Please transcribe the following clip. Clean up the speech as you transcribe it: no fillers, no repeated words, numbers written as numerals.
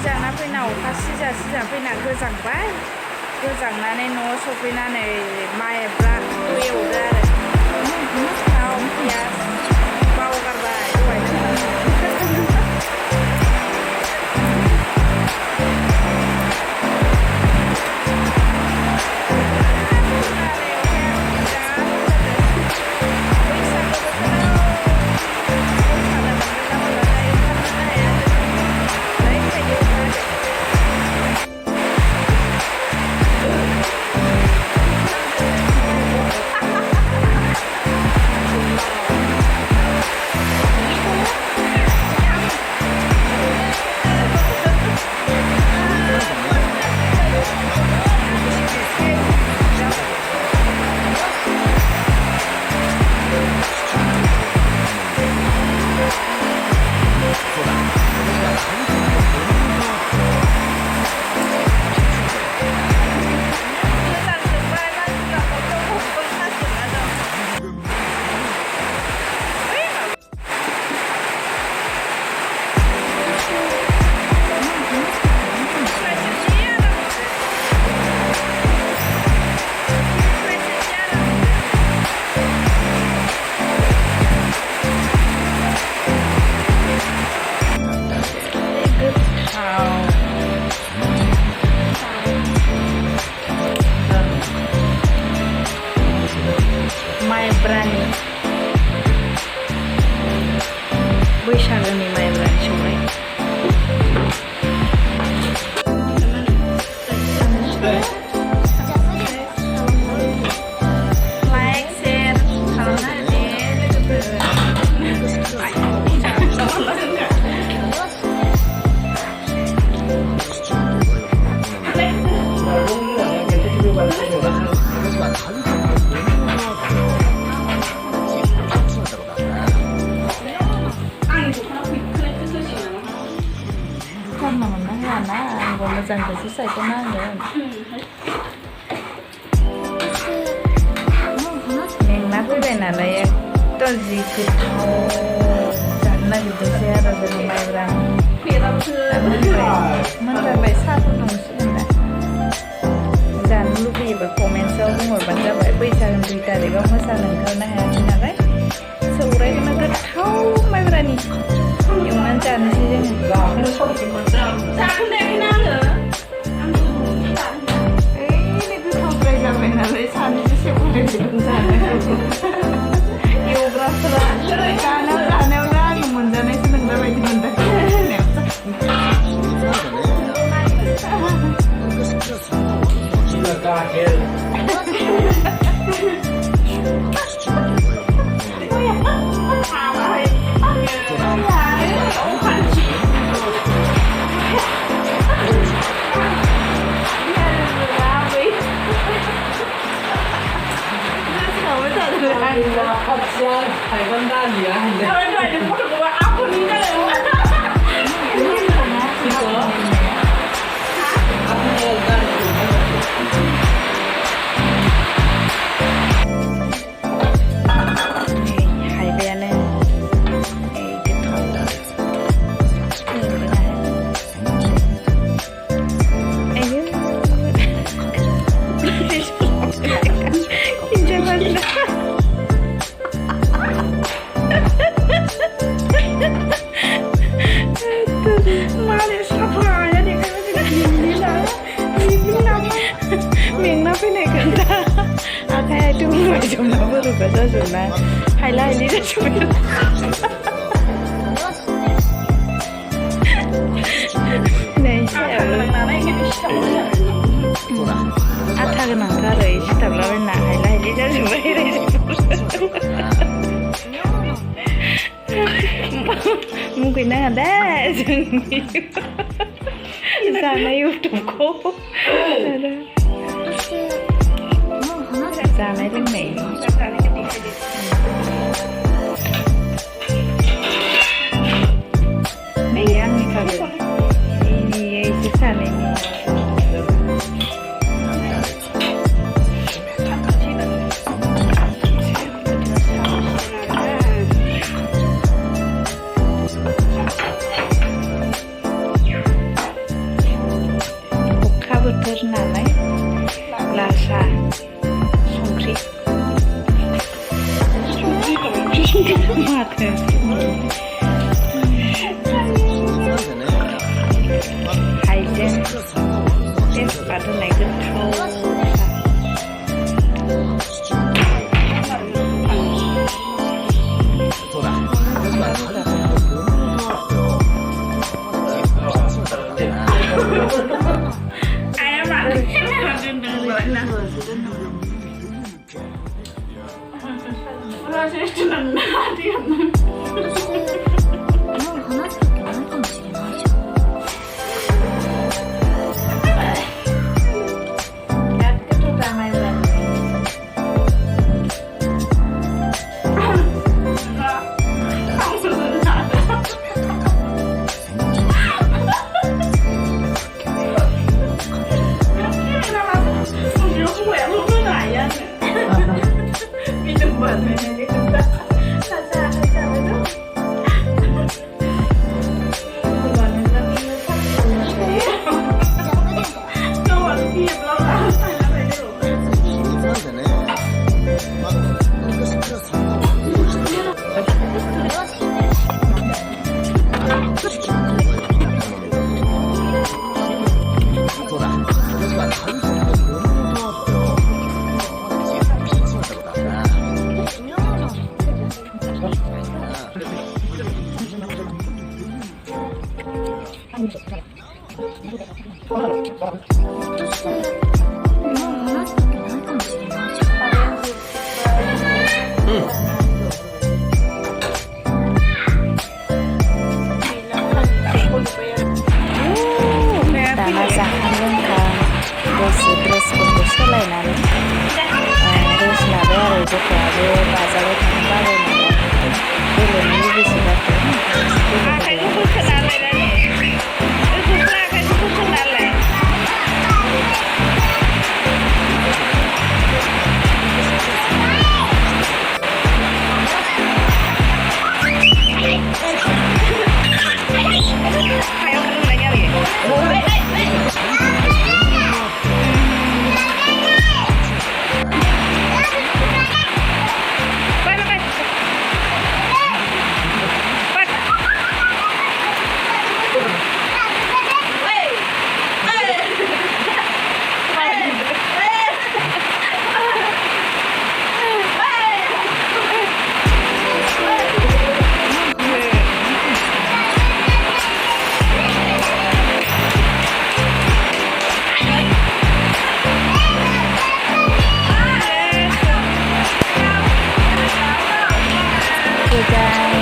सिजाना फैना अखा सिजा फैना गोजांबाय गोजांनानै न'आव सफैनानै माइब्राखौ एवदो आरो थाव पियास बावगारबाय दहायनो माइब्रानि बैसागोनि माइब्रानि सौराय लाइक शेयार खालामना जानला मोनला होआना आंबो मोजांखौसो सायख'ना होगोन मेंना फैबाय नालाय एकदम जि गोथाव जानो नागिरदोंसै आरो जोङो माइब्रा मोनजाबाय साहा फुदुंसिगोन दा जानो लुबैयोबा कमेन्ट्सआव बुंहरबानो जाबाय बैसागोनि 2 तारिखआव मोसानो ओंखारनो हायाखै नालाय सौरायखौनो गोथाव माइब्रानि एवनानै जानोसै जोङो जाखोनायाखैना आङो गोथावद्राय जाबाय नालाय सानैजों सेवलायदों जानो एवग्राफोरा जानायावनो आङो मोनजानायसो नोंदा बायदि मोनदों Kapsiyan, hayvan dali ya. Hayvan dali, foto aku ni dah. Itu. Aku ni dali. Hayvannya, Jumlah baru bahasa Sunda. Highlight ini cuma. Nih, Ata kenang kare, kita belum nak highlight ini cuma ini. Mungkin ada sana YouTube ko. Sana itu nih. Nih yang ini kalau ini sana ini. ai em bạn em làm đừng đừng lớn nè ra sẽ đừng nát đi Dalam seharian dress untuk selain terus nabe ada juga ada bazar tambah ada ini bisa guys.